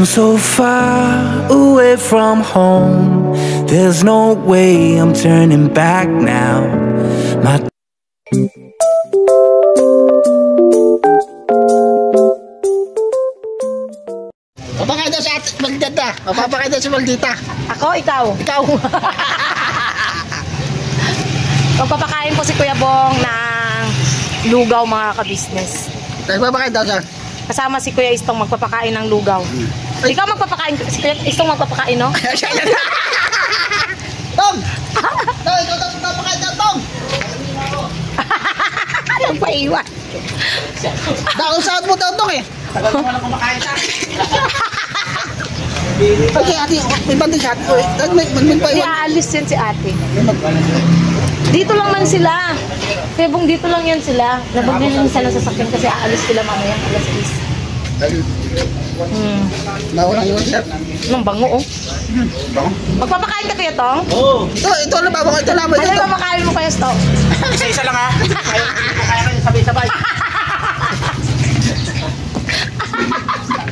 I'm so far away from home. There's no way I'm turning back now. My Papakain daw sa Maldita. Papakain daw sa Maldita. Ako, ikaw. Ikaw. Magpapakain po si Kuya Bong ng lugaw mga ka-business. Papakain daw sa. Kasama si Kuya Istong magpapakain ng lugaw. Ikaw magpapakain, si Kuya Istong magpapakain, no? Tom! Tom, ikaw daw papakain daw, Tom! Anong paiwan? Daon saan mo daw, Tom eh. Tagal mo lang kumakain sa akin. Okay, ate, may banding siya. Hindi aalis yan si ate. Dito lang man sila. Kaya Bong, dito lang yan sila. Nabagliling sila sa sasakyan kasi aalis sila mamaya. Alas 10. Nawalang yun siya. Anong bango, oh? Magpapakain ka Kuya Tong? Oo. Ito ano ba? Ito lang. Ano yung mapakain mo Kuya Stong? Isa-isa lang ha. Kaya kayo sabay-sabay.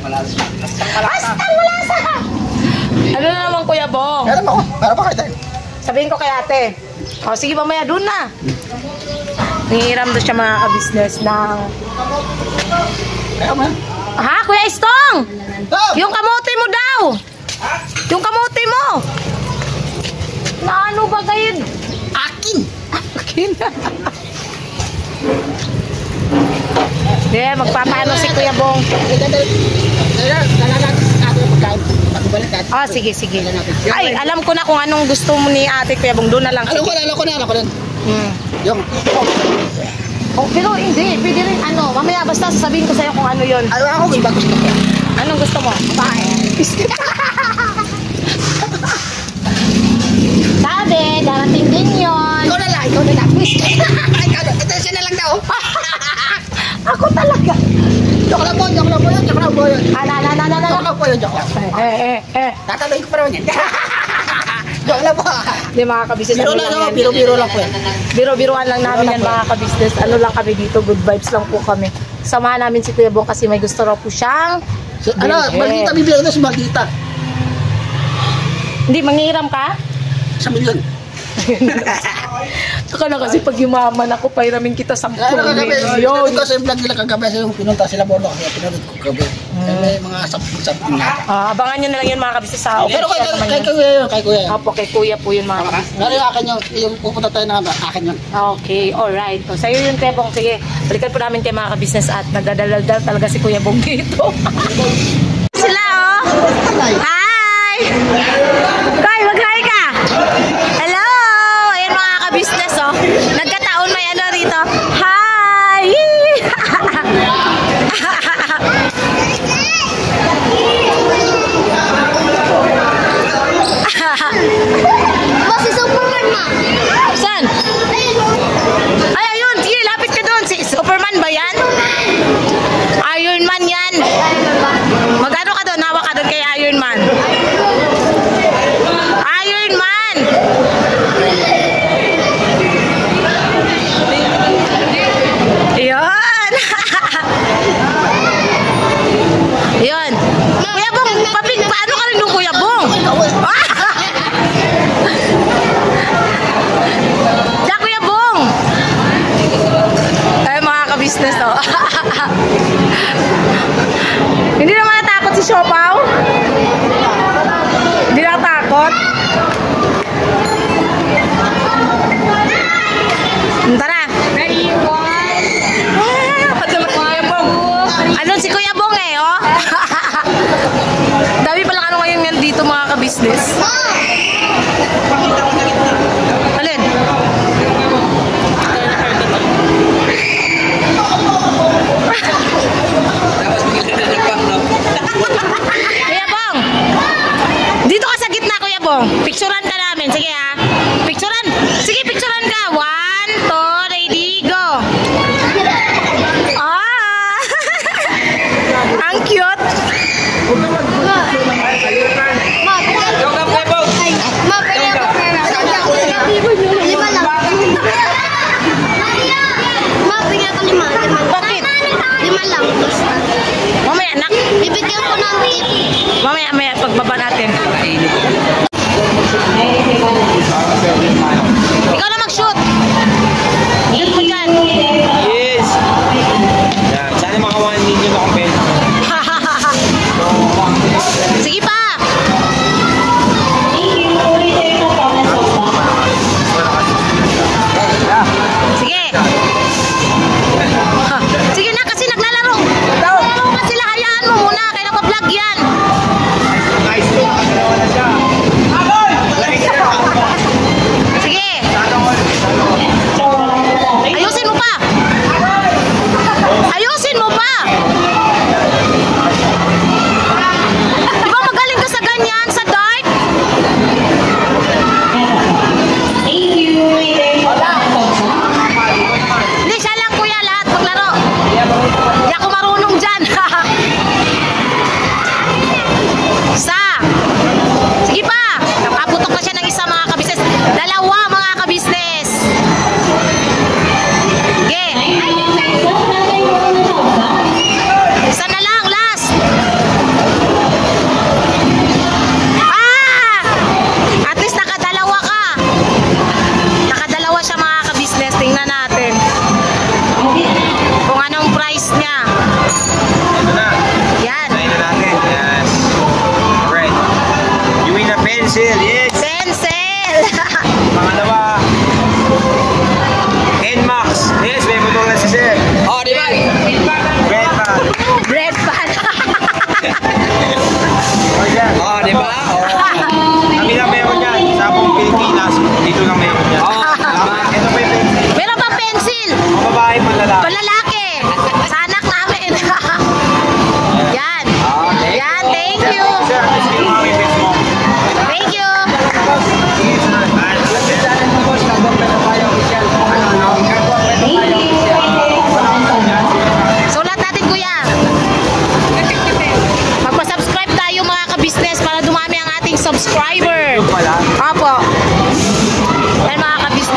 Basta malasa! Ano na naman Kuya Bong? Meron ako. Para pa kayo tayo. Sabihin ko kay ate. O sige mamaya doon na. Nangihiram doon siya mga ka-business ng... Ayaw mo. Ha? Kuya Istong! Tom! Yung kamote mo daw! Yung kamote mo! Na ano ba gayon? Akin! Akin na. Yeah, magpapaano si Kuya Bong. Ah, sige, sige. Ay, alam ko na kung anong gusto mo ni ate Kuya Bong. Doon na lang. Alam ko na. Yung. Oh, pero hindi. Pwede rin ano. Mamaya basta sasabihin ko sa'yo kung ano yun. Ayaw ako, iba gusto ko. Anong gusto mo? Sabi, darating din yun. Ikaw na lang. Ito siya na lang daw. Ako talaga. Joke lang po yun. Joke lang po yun. Tataloy ko pa naman yan. Joke lang po. Hindi mga kabisnes. Biro lang po yan. Biro-biroan lang namin yan mga kabisnes. Ano lang kami dito, good vibes lang po kami. Samahan namin si Kuya Bong kasi may gusto raw po siyang... Ano, Maldita, bibigyan ko na si Maldita. Hindi, mangihiram ka? 1 milyon. Saka na kasi pag yumaman ako, pairamin kita 10 Pinunod milyon. ko sa vlog nila kagabi sa yung pinunta sila Bordo. Kaya pinunod ko kagabi. May mga something na. Abangan nyo na lang yun mga kabisnes sa Pero kay kuya. Opo, kay Kuya po yun mga kabisnes. Pero yung akin yung pupunta tayo na akin yun. Okay, alright. So, sa'yo yun, Kuya Bong. Sige, balikan po namin kayo mga kabisnes at nagdadaldal talaga si Kuya Bong dito. Sila, oh! Hi! Koy, mag-hi ka! Hello! Ayan mga kabisnes, oh. Nagkataon may ano rito. Hi! Si Superman ma. Saan? Ay, ayun. Sige, lapit ka doon. Si Superman ba yan? Iron Man yan. Magano ka doon? Hawak ka doon kay Iron Man.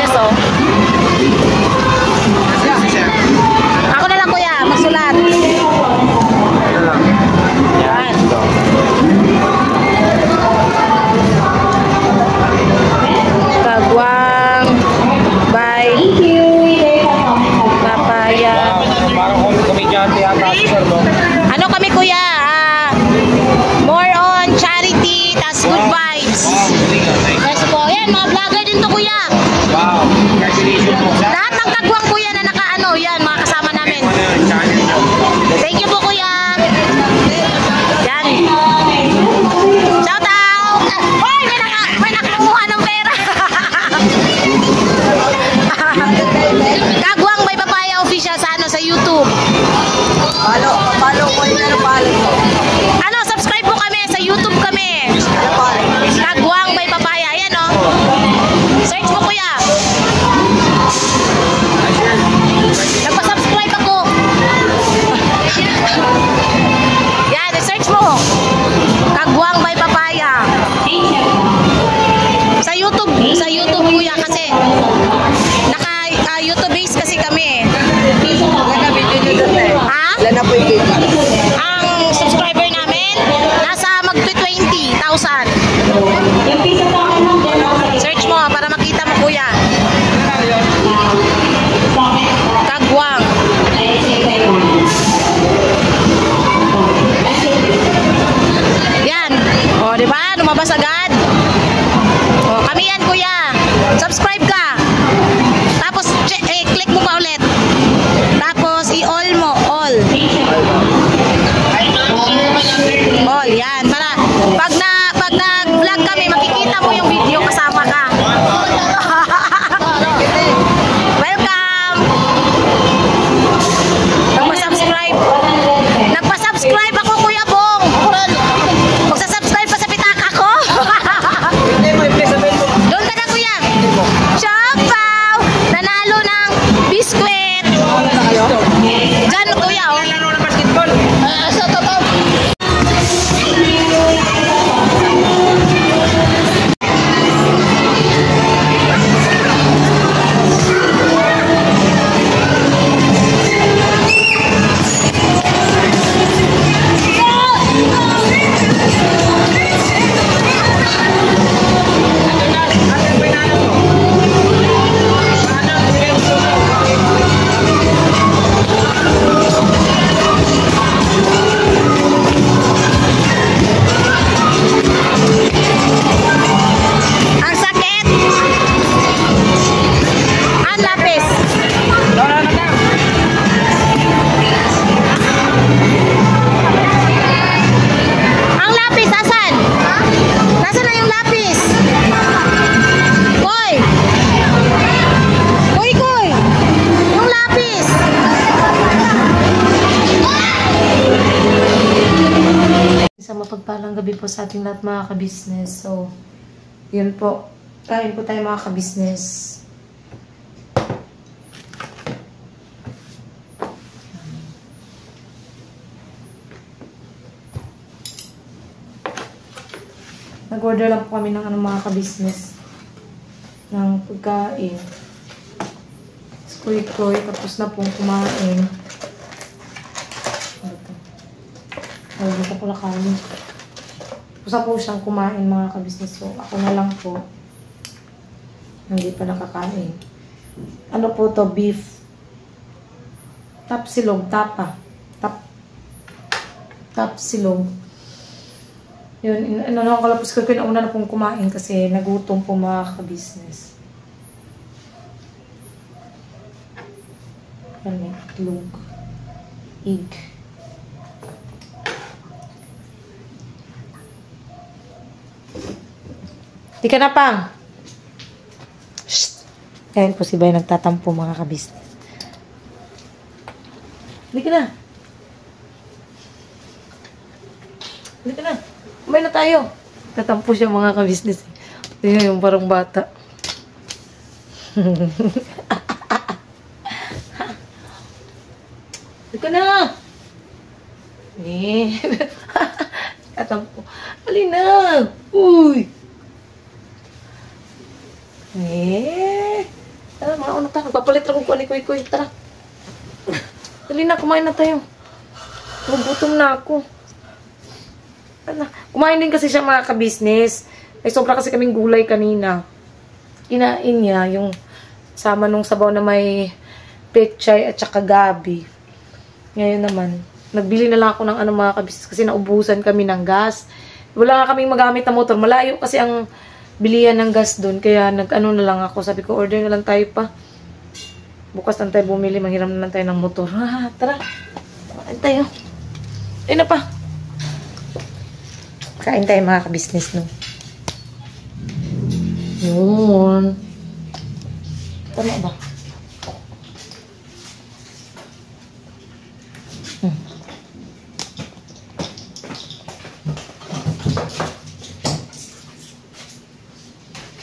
orders, oh. Ako na lang, kuya. Magsulat. Yan. Kagwang by Papaya. Parang komedyante yata si Sir, no? Ano kami, kuya? More on charity, tas good vibes. Yes po. Yan, mga vlogger din to, kuya. Wow, congratulations po. Lahat ng kagwang, kuya, na nakaano, yan, mga kasama namin. Channel nyo. Thank you po, kuya. Yan. Shout out! Hoy, may nakakuha ng pera. Kagwang by Papaya Official sa ano, sa YouTube. Follow ko yun, Ano, subscribe po kami sa YouTube kami. Kagwang by Papaya. Ayan, oh. Search mo, kuya. Nagpa-subscribe ako. Yan, search mo. Kagwang by Papaya. Sa YouTube kuya, kasi naka-YouTube base kasi kami. Naka-video nyo doon eh. Ha? Ilan na po yung video? Ang subscriber namin, nasa mag-20,000. Search mo para makita mo, kuya. Kagwang. Yan. O, diba? Lumabas agad. O, kami yan, kuya. Subscribe ka. Tapos, click mo pa ulit. Tapos, i-all mo. All. All, yan. Para, pag nag-vlog kami, makikita mo yung video kasama ka. Welcome! Nagpa-subscribe ako, Kuya Bong. Magsa-subscribe pa sa pitaka ko. Doon ka na, kuya. Chopaw! Nanalo ng biskwit. Diyan, kuya, oh. Laro ng basketball. Sa totoo. Ang sakit. Ang lapis. Ang lapis, asan? Nasaan na yung lapis? Koy! Koy! Yung lapis! Isang mapagpalang gabi po sa ating lahat, mga ka-business. So, yun po. Kain po tayo, mga ka-business. Nag-order lang po kami ng mga ka-business ng pagkain. Kuy-kuy, tapos na pong kumain. Ay, dito po na kanin. Tapos na po siyang kumain, mga ka-business. So, ako na lang po. Hindi pa nakakain. Ano po to? Beef. Tapsilog. Tapsilog. Yun, ano ko lapos ko una na pong kumain kasi nagutom po, mga ka-business. Yan, itlog. Egg. Di ka na, pang. Shhh. Ayan po si Bay nagtatampo, mga ka-business. Di ka na. Di ka na. Kumain na tayo. Tatampo siya, mga ka-business. Tingnan yung parang bata. Di ka na. Eh. Tatampo. Halina na. Uy. Eh. Tara, mga ano tayo. Magpapalit lang ko ni Kuy. Tara. Dali na, kumain na tayo. Magutom na ako. Kumain din kasi siya mga ka-business. May sobra kasi kaming gulay kanina. Kinain niya yung sama nung sabaw na may pechay at saka gabi. Ngayon naman, nagbili na lang ako ng mga ka-business kasi naubusan kami ng gas. Wala nga kaming magamit na motor. Malayo kasi ang bilihan ng gas doon. Kaya nag-ano na lang ako. Sabi ko, order na lang tayo pa. Bukas lang tayo bumili. Manghiram na lang tayo ng motor. Tara. Kain tayo. Ayun na pa. Kain tayo mga ka-business, no? Yun. Tama ba?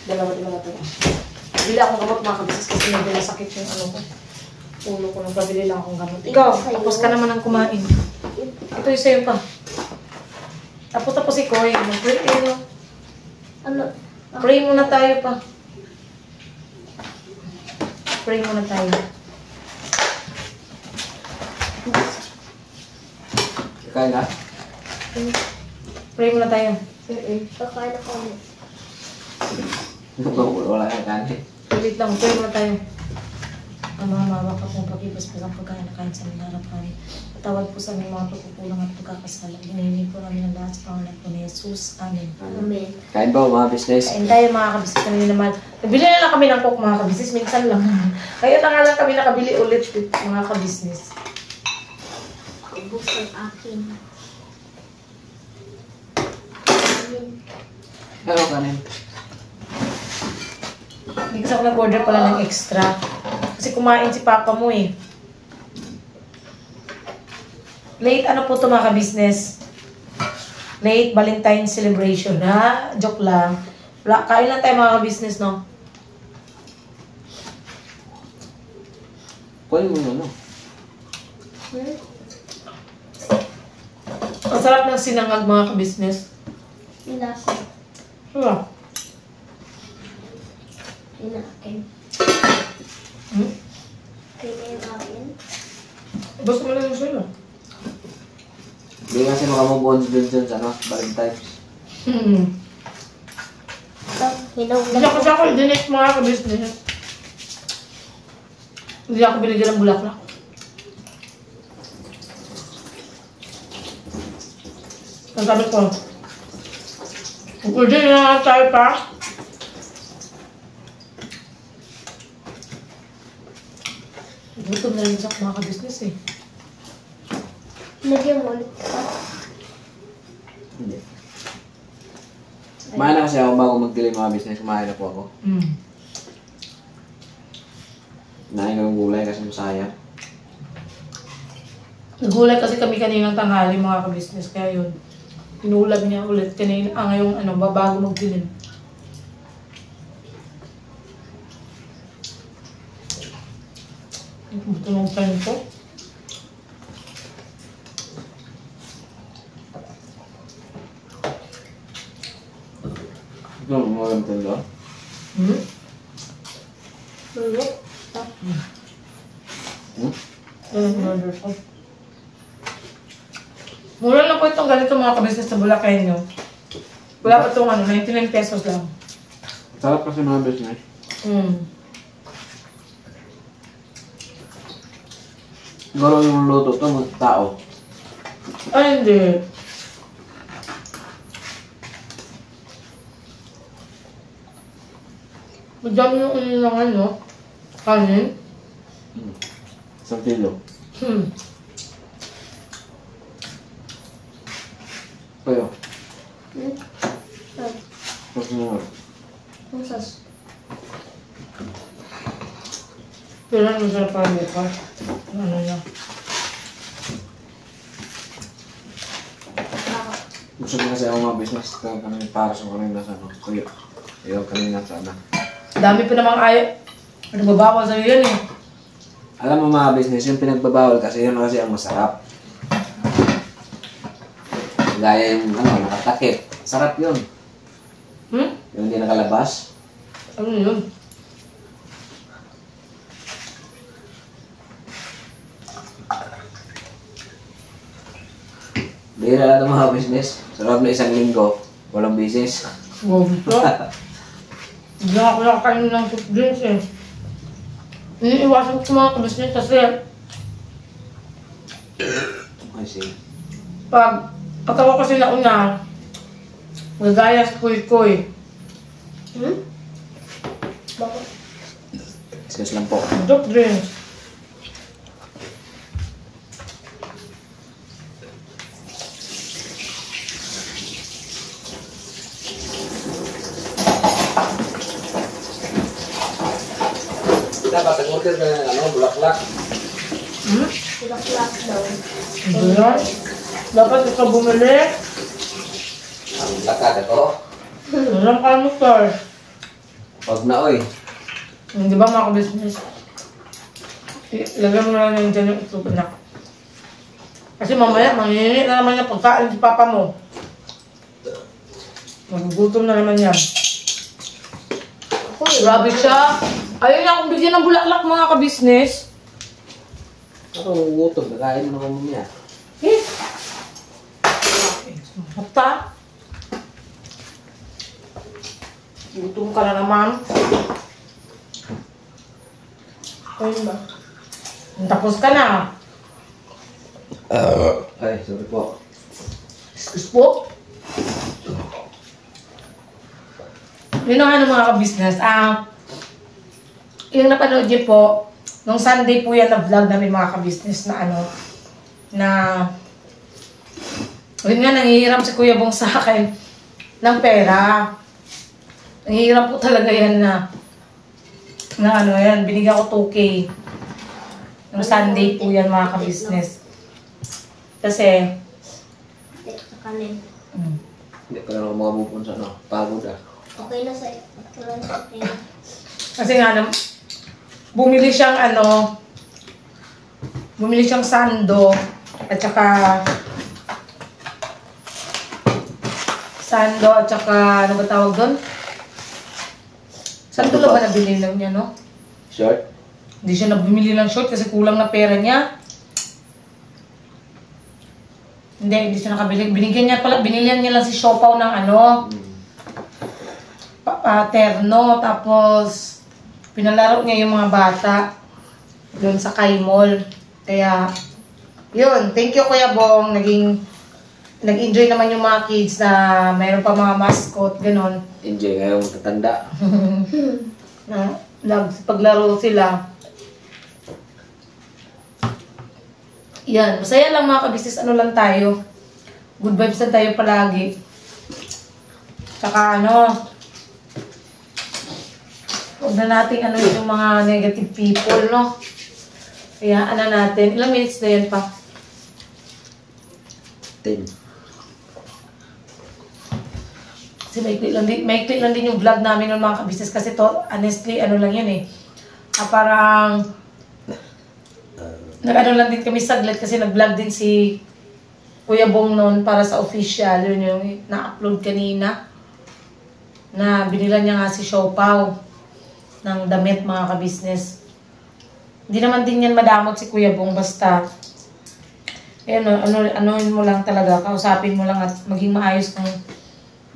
Dalawa na tayo. Bili akong gamot mga ka-business kasi medyo nasakit yung ano ko. Ulo ko. Nagpabili lang akong gamot. Ikaw, tapos ka naman ang kumain. Ito yung sa'yo pa. Tapos ikaw eh. Mag-pray eh. Ano? Pray muna tayo pa. Pray muna tayo. Kaya na? Pray muna tayo. Kakain ako. Wala kang kanin. Pilit lang. Pray muna tayo. Mama ka pong pag-ibas ang pagkain na kain sa aming harapan. Patawad po sa aming mga pagkukulang at pagkakasala. Hinihingi po namin ang lahat sa pangalan po ni Jesus. Amen. Amen. Kain ba mga business? Kain tayo mga kabisnes kami naman. Nabili na lang kami ng coke mga kabisnes. Minsan lang. Kaya na nga lang kami nakabili ulit mga kabisnes. Ubus ang akin. Ano kanin? Hindi kasi ako nag-order pala ng extra. Kasi kumain si papa mo eh. Late ano po ito mga ka-business? Late Valentine's celebration ha? Joke lang. Kain lang tayo mga ka-business no? Kunin mo ano? Ang sarap ng sinangag mga ka-business. Nilasa. Sure. Inakin. Kaya yung akin. Basta mo lang yung sa'yo. Hindi kasi makamubons dun sa Valentine's. Hinawag Hindi ako dinate mga ka-business. Hindi ako binigyan ng bulaklak. Ang sabi ko, order na lang tayo pa. Gutom na rin sa mga ka-business eh. Lagyan mo ulit. Hindi. Kumain na kasi ako bago magdilim mga business. Kumain na po ako. Kinain ko yung gulay kasi masaya. Nagulay kasi kami kaninang tanghali mga ka-business. Kaya yun, inuulam niya ulit kanina. Ngayong bago magdilim. Ito ng time ko. Ito, mga ganito ba? Lalo. Order ko. Mura lang po itong ganito mga ka-business sa Boracay nyo. Wala pa itong 99 pesos lang. Sarap kasi mga business. Siguro yung luto ito, mga tao. Ay, hindi. Madami yung inilangan, no? Kanin. Isang kilo. Kayo. Tapos mo. Pusas. Pero ano sa pamilya pa? Ano niya? Gusto ko kasi ako mga business kami para sa kanina sa ano. Kuya. Ayaw kanina sana. Dami pa namang nagbabawal sa'yo yan eh. Alam mo mga business, yung pinagbabawal kasi yun kasi ang masarap. Gaya yung nakatakip. Sarap yun. Yung hindi nakalabas. Ano yun? lahat ng mga business. Sa loob na isang linggo, walang business. Wow, ito. Hindi ako nakakain ng soft drinks eh. Iniiwasan ko sa mga kabisnes kasi I see. pagkawa kasi nauna, magagaya sa kuy-kuy. Bakit? Excuse lang po. Soft drinks. Dapat order ka ng bulaklak. Bulaklak daw. Ayan. Dapat ikaw bumili. Ang lakad ako. Walang kamuster. Wag na oy. Hindi ba mga kabisnes? Lagyan mo na lang dyan yung itlog na. Kasi mamaya, manginit na naman yung pagkain si papa mo. Magugutom na naman yan. Grabe siya. Ayaw niya akong bigyan ng bulaklak mga kabisnes. Ako gutom, nakain mo naman niya. Eh. Mata. Gutom ka na naman. Ayun ba? Tapos ka na. Ay, sorry po. Excuse po. Yun ang ano mga kabisnes. Yung napanood niyo po, nung Sunday po yan na vlog namin mga kabisnes na ano, na yun nga, nangihiram si Kuya Bong sa akin ng pera. Nangihiram po talaga yan na ano yan, binigyan ko 2K. Nung Sunday po yan mga kabisnes. Kasi, Hindi, sa kanin. Hindi pa lang ako makabupon sa ano. Pagod ah. Okay na sa'yo. Wala na sa'yo. kasi nga, bumili siyang ano, bumili siyang sando, at saka, ano ba tawag doon? Sando lang ba nabili lang niya, no? Short? Hindi siya nabumili ng short kasi kulang na pera niya. Hindi siya nakabili. Binigyan niya pala, binilihan niya lang si Siopaw ng ano, terno, tapos pinalaro niya yung mga bata doon sa Kai Mall. Kaya, yun, thank you Kuya Bong, nag-enjoy naman yung mga kids na mayroon pa mga mascot, gano'n. Enjoy ngayong tatanda. Na nagpaglaro sila. Yan, masaya lang mga kabisnes, ano lang tayo. Good vibes lang tayo palagi. Tsaka ano, huwag na natin ano yung mga negative people, no? Kaya ano natin, ilang minutes na yan pa? 10. Kasi maikli lang din yung vlog namin ng mga kabisnes kasi to, honestly, ano lang yan eh. Parang, nag-ano lang din kami saglit kasi nag-vlog din si Kuya Bong noon para sa official. Yun yung na-upload kanina. Na binilan niya nga si Siopaw ng damit mga kabisnes. Hindi naman din yan madamot si Kuya Bong basta ano mo lang talaga, kausapin mo lang at maging maayos kung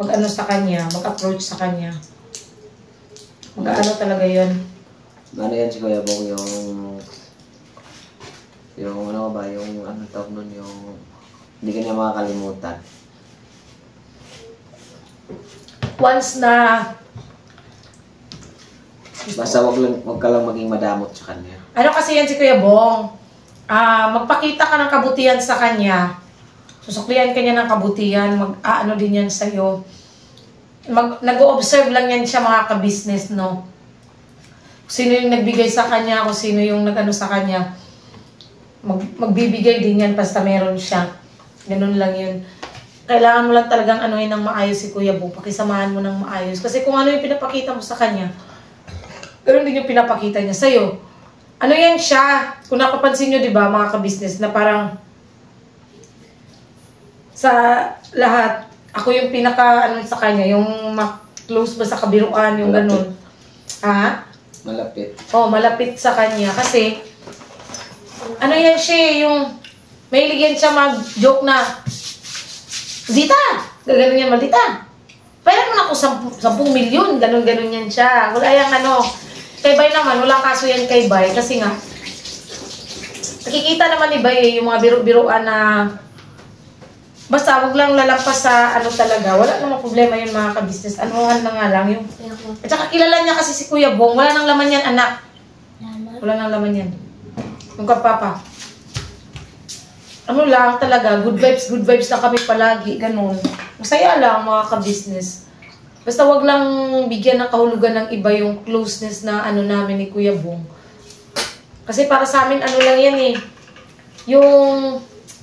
mag-ano sa kanya, mag-approach sa kanya. Mag-ano talaga yun. Ano yan si Kuya Bong yung ano ba, yung ano tawag nun, yung hindi ka niya makakalimutan. Once na Basta wag ka lang maging madamot sa kanya. ano kasi yan si Kuya Bong, magpakita ka ng kabutihan sa kanya, susuklian ka niya ng kabutihan, mag-aano din yan sa'yo. Nag-o-observe lang yan siya mga ka-business, no? Kung sino yung nagbigay sa kanya, kung sino yung nag-ano sa kanya, magbibigay din yan basta meron siya. Ganun lang yun. Kailangan mo lang talagang anuhin ng maayos si Kuya Bong, pakisamahan mo ng maayos. Kasi kung ano yung pinapakita mo sa kanya, pero hindi yung pinapakita niya sa'yo. Ano yan siya? Kung napapansin nyo, di ba, mga ka-business, na parang sa lahat, ako yung pinaka, sa kanya, yung close ba sa kabiruan, yung ganun. Ha? Malapit. Oh, malapit sa kanya. Kasi, ano yan siya, yung, mahilig yan siya mag-joke na, Dita! Gaganon yan, Maldita. Pera mo na ako 10 milyon. Ganon-ganon yan siya. Wala yung ano. Kay Bay naman, wala kaso yan kay Bay. Kasi nga, nakikita naman ni Bay yung mga biro-biroan na basta wag lang lalampas sa ano talaga. Wala namang problema yun mga ka-business. Anuhan na nga lang yung... At saka kilala niya kasi si Kuya Bong. Wala nang laman yan, anak. Wala nang laman yan. Yung kapapa. Ano lang talaga, good vibes lang kami palagi, ganun. Masaya lang mga ka-business. Basta wag lang bigyan ng kahulugan ng iba yung closeness na ano namin ni Kuya Bong. Kasi para sa amin, ano lang yan eh. Yung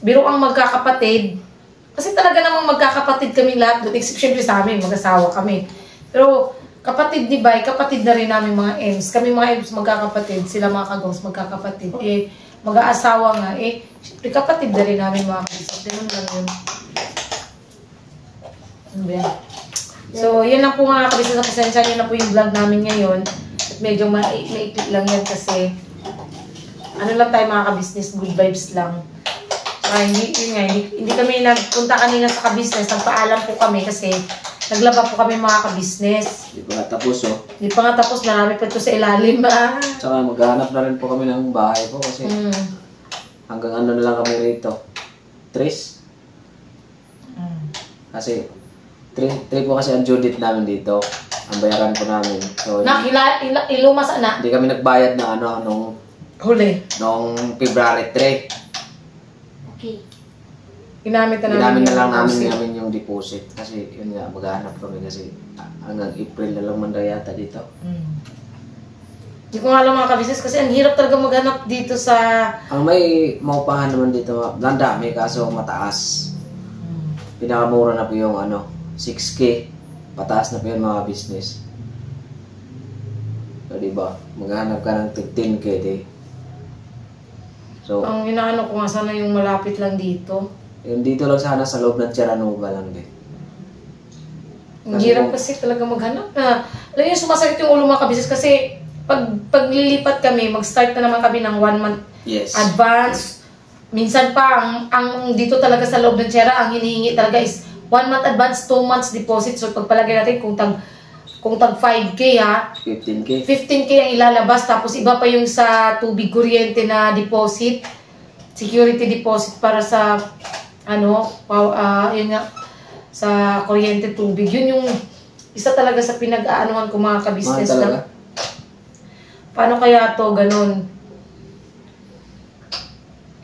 biro ang magkakapatid. Kasi talaga namang magkakapatid kami lahat doon. Except syempre sa amin, mag-asawa kami. Pero kapatid ni Bay, kapatid na rin namin mga Ems. Kami mga Ems magkakapatid, sila mga kagongs magkakapatid. Eh, mag-aasawa nga, eh, syempre kapatid na rin namin mga kabisat. Ganun lang yun. So, yun lang po mga kabisat. Pasensya nyo na po yung vlog namin ngayon. At medyo maikli lang yan kasi ano lang tayo mga ka-business, good vibes lang. Hindi kami nagpunta kanina sa ka-business, nagpaalam po kami kasi naglaba po kami mga ka-business. Hindi pa nga tapos Hindi pa nga tapos, marami pa ito sa ilalim. Tsaka maghanap na rin po kami ng bahay po kasi hanggang ano na lang kami rito. 3. Kasi 3 po kasi ang due date namin dito. Ang bayaran po namin. So, Ilumas na. hindi kami nagbayad na ano nung Huli. February 3. Okay. Ginamit na lang namin yung deposit. Kasi yun nga, maghanap kami kasi hanggang April na lang man yata dito. Hindi ko nga alam mga ka-business kasi ang hirap talaga maghanap dito sa... Ang may maupahan naman dito, dami kaso mataas. Pinakamura na po yung 6K. Pataas na po yung mga business. So, diba? Maghanap ka ng 10K di. So, Ang inaano ko nga sana yung malapit lang dito. yung dito lang sana sa loob ng Cheranuga lang din. Ang hirap kasi talaga maghanap na. Alam niyo, sumasakit yung ulo mga ka-business kasi pag lilipat kami, mag-start na naman kami ng 1 month advance. Minsan pa, ang dito talaga sa loob ng Chera, ang hinihingi talaga is 1 month advance, 2 months deposit. So pagpalagay natin kung tag 5K ha, 15K. 15K ang ilalabas, tapos iba pa yung sa tubig kuryente na deposit, security deposit para sa yun nga, sa kuryente tubig. Yun yung isa talaga sa pinag-aanuhan ko mga ka-business na. Paano kaya to ganun?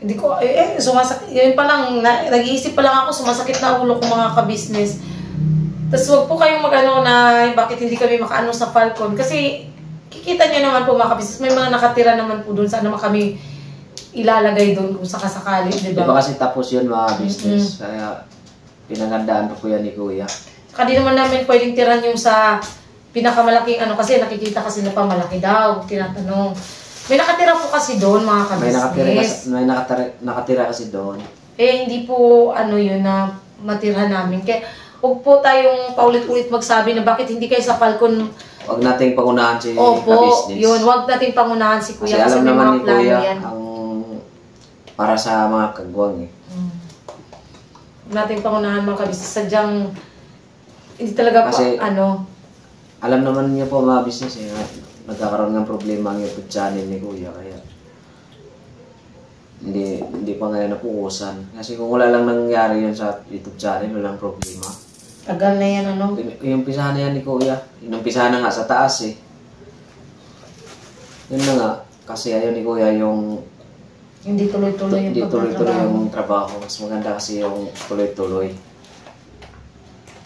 Hindi ko, sumasakit. Yun pa lang, nag-iisip pa lang ako, sumasakit na ulo ko mga ka-business. Tapos wag po kayong mag-ano na bakit hindi kami makaano sa Falcon. Kasi kikita nyo naman po mga ka-business, may mga nakatira naman po doon. Saan naman kami ilalagay doon kung sakasakali, di ba? Diba kasi tapos yun mga business. Kaya pinagandaan po yan ni Kuya. Saka di naman namin pwedeng tiran yung sa pinakamalaking kasi nakikita kasi na pamalaki daw, tinatanong. May nakatira po kasi doon mga ka-business. May nakatira kasi doon. Eh hindi po yun na matirhan namin. Kaya huwag po tayong paulit-ulit magsabi na bakit hindi kayo sa Falcon. Huwag nating pangunahan si Opo, ka-business. yun, huwag nating pangunahan si Kuya. Kasi alam may naman mga ni plano Kuya yan. ang para sa mga kagwang Huwag nating pangunahan mga ka-business. Sadyang hindi talaga kasi, po, alam naman niyo po mga business nagkakaroon ng problema ang YouTube channel ni Kuya. Kaya hindi pa ngayon napuusan. Kasi kung wala lang nangyari yun sa YouTube channel, walang problema. tagal na yan Yung pisahan na yan ni Kuya. Yung pisahan na nga sa taas Yun na nga. Kasi ayaw ni Kuya yung hindi tuloy-tuloy yung tuloy-tuloy yung trabaho. Mas maganda kasi yung tuloy-tuloy.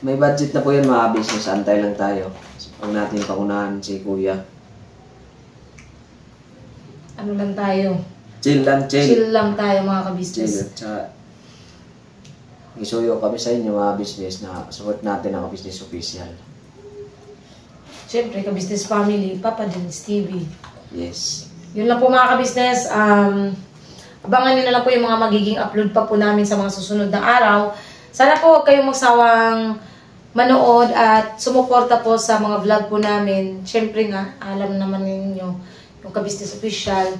May budget na po yun mga business. Antay lang tayo. Huwag natin pangunahan si Kuya. Ano lang tayo? Chill lang, chill. Chill lang tayo mga ka-business. Chill. Tsaka, isuyo kami sa inyo mga business na support natin ang business official. Siyempre, ka-business family, Papa Dennis TV. Yes. Yun lang po mga ka-business. Abangan nyo na lang po yung mga magiging upload pa po namin sa mga susunod na araw. Sana po huwag kayong magsawang manood at sumuporta po sa mga vlog po namin. Siyempre nga, alam naman ninyo yung ka-business official.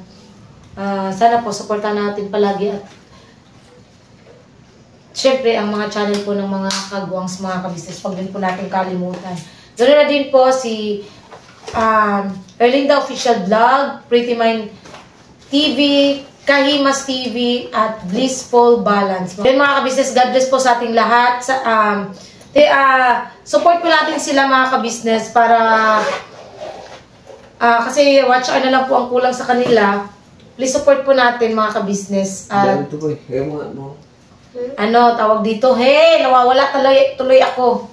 Sana po, supportan natin palagi at syempre, ang mga channel po ng mga kagwangs, mga kabisnes, pag din po natin kalimutan. Ganoon na din po si Erlinda Official Vlog, Pretty Mind TV, Kahimas TV, at Blissful Balance. Then mga kabisnes, God bless po sa ating lahat. Support po natin sila mga kabisnes para kasi watch hour na lang po ang kulang sa kanila. Please support po natin mga kabisnes. Ito po eh. Ano, tawag dito, hey, nawawala tuloy ako.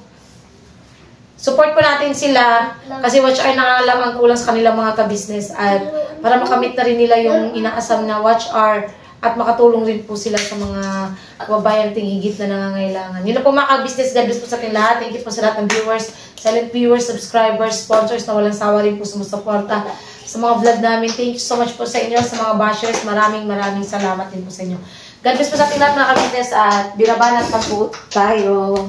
Support po natin sila kasi watch hour na lang ang kulang sa kanilang mga kabisnes at para makamit na rin nila yung inaasam na watch hour at makatulong rin po sila sa mga kababayan tingigit na nangangailangan. Yun na po mga kabisnes, God bless po sa ating lahat. Thank you po sa lahat ng viewers, silent viewers, subscribers, sponsors na walang sawa rin po sumusuporta sa mga vlog namin. Thank you so much po sa inyo, sa mga bashers. Maraming salamat din po sa inyo. God bless po sa ating lahat mga kabisnes at binabanat pa po tayo.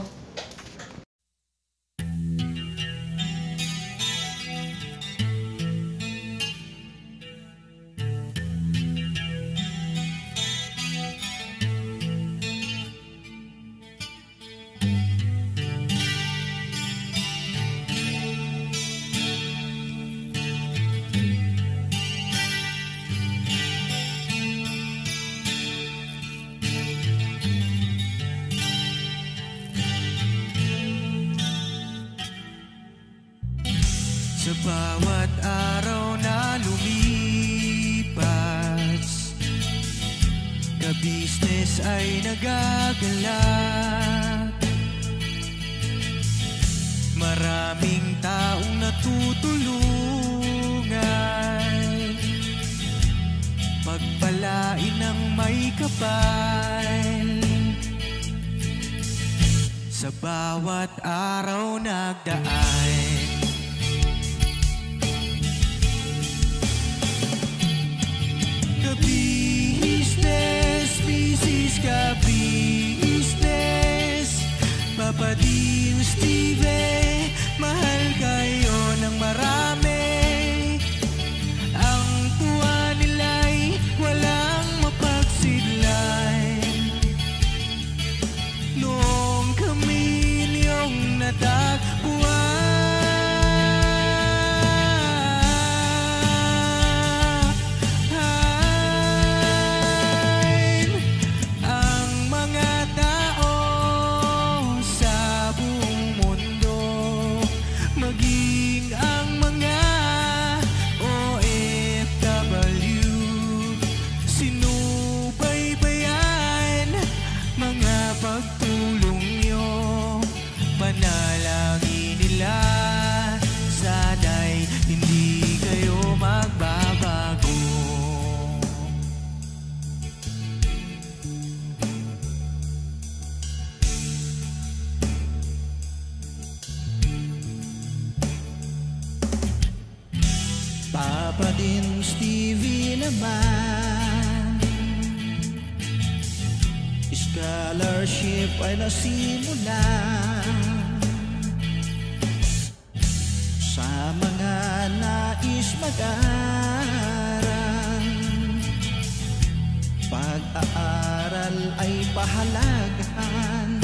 Sa bawat araw na lumipas, ka-business ay nagagalak. Maraming taong natutulungan, pagpalain ng may kapal. Sa bawat araw nagdaan, ka-business, business ka-business, Papa Dins TV, mahal kayo ng marami. Ang tuwa nila'y walang mapagsidlay. Noong kami niyong natagpuan, Papa Dins TV naman, scholarship ay nasimulan sa mga nais mag-aral. Pag-aaral ay pahalagahan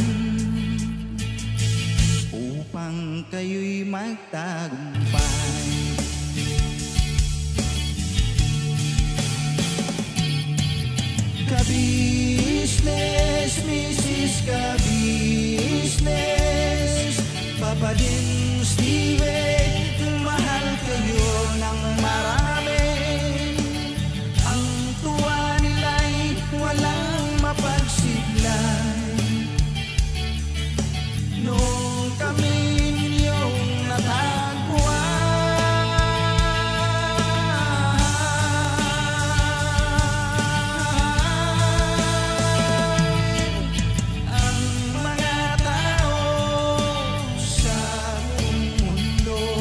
upang kayo'y magtagumpay. Ka-business, Mrs. Ka-business, Papa Dins TV, mahal kayo ng marami. Ang tuwa nila'y walang mapagsiglay. Noong kami ninyong natagpuan, ang mga tao sa buong mundo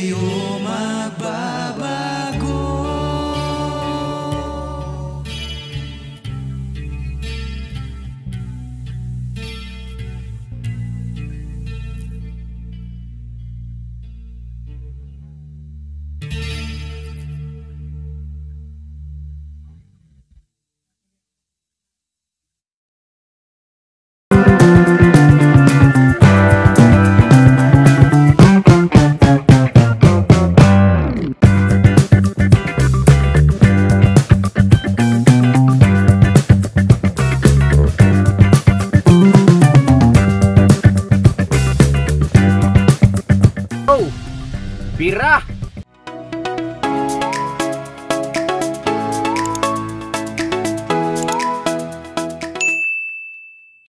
kayo magbabago. Bira!